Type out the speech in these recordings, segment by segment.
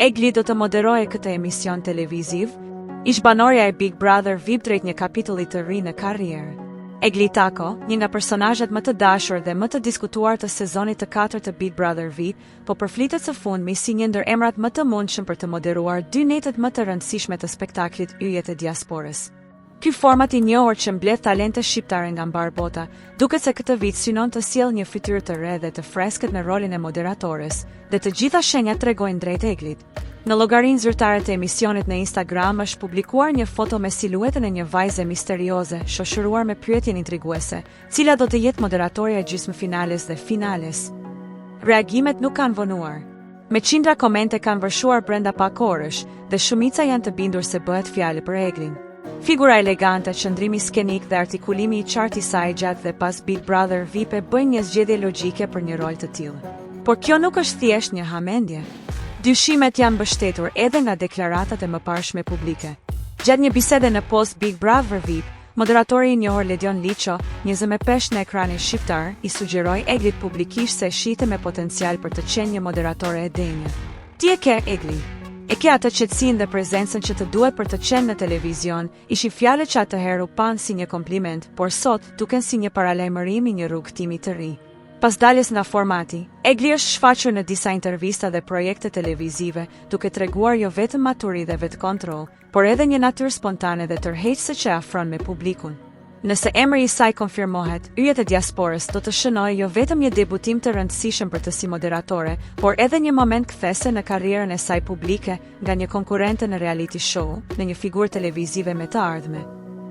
Egli do të moderoje këtë emision televiziv, ish banorja e Big Brother VIP drejt një kapitulli të ri në karrierë. Egli Tako, një nga personazhet më të dashur dhe më të diskutuar të sezonit të 4 të Big Brother VIP, po përflitet së fundmi si një ndër emrat më të mundshëm për të moderuar dy netet më të rëndësishme të spektaklit Yjet e Diasporës. Ky format i njohur që mbledh talente shqiptare nga mbar bota, duket se këtë vit synon të sjellë një fytyrë të re dhe të freskët në rolin e moderatores, dhe të gjitha shenjat tregojnë drejt Eglit. Në llogarinë zyrtare të emisionit në Instagram është publikuar një foto me siluetën e një vajze misterioze, shoqëruar me pyetjen intriguese, cila do të jetë moderatorja e gjysmëfinales dhe finales. Reagimet nuk kanë vonuar. Me qindra komente kanë vërshuar brenda pak orësh, dhe shumica janë të bindur se bëhet fjalë për Eglin. Figura elegante, qëndrimi skenik dhe artikulimi i qartë i saj gjatë dhe pas Big Brother VIP e bëjnë një zgjedhje logjike për një rol të tillë. Por kjo nuk është thjesht një hamendje. Dyshimet janë mbështetur edhe nga deklaratat e mëparshme publike. Gjatë një bisede në post Big Brother VIP, moderatori i njohur Ledion Liço, një zë me peshë në ekranin shqiptar, i sugjeroi Eglit publikisht se shite me potencial për të qenë një moderatore e denjë. Ti e ke, Egli. E ke atë qetësinë dhe prezencën që të duhet për të qenë në televizion, ishin fjalë që atëherë u panë si një kompliment, por sot duken si një paralajmërim i një rrugtimi të ri. Pas daljes nga formati, Egli është shfaqur në disa intervista dhe projekte televizive, duke treguar jo vetëm maturi dhe vetkontroll, por edhe një natyrë spontane dhe tërheqëse që afron me publikun. Nëse emri i saj konfirmohet, Yjet e Diasporës do të shënojë jo vetëm një debutim të rëndësishëm për të si moderatore, por edhe një moment kthese në karrierën e saj publike nga një konkurrente në reality show, në një figurë televizive me të ardhme.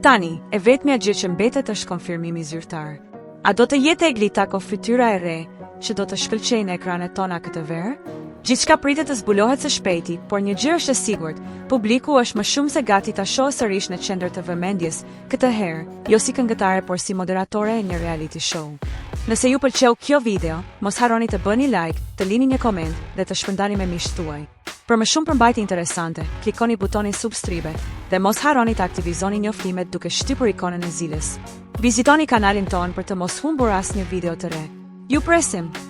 Tani, e vetmja gjë që mbetet është konfirmimi zyrtar. A do të jetë Egli Tako fytyra e re që do të shkëlqejë në ekranet tona këtë verë? Gjithçka pritet të zbulohet së shpejti, por një gjë është e sigurt, publiku është më shumë se gati ta shohë sërish në qendër të vëmendjes, këtë herë, jo si këngëtare por si moderatore e një reality show. Nëse ju pëlqeu kjo video, mos harroni të bëni like, të lini një koment dhe të shpërndani me miqtë tuaj. Për më shumë përmbajtje interesante, klikoni butonin subscribe dhe mos harroni të aktivizoni njoftimet duke shtypur ikonën e zilës. Vizitoni kanalin ton për të mos humbur asnjë video të re. Ju presim!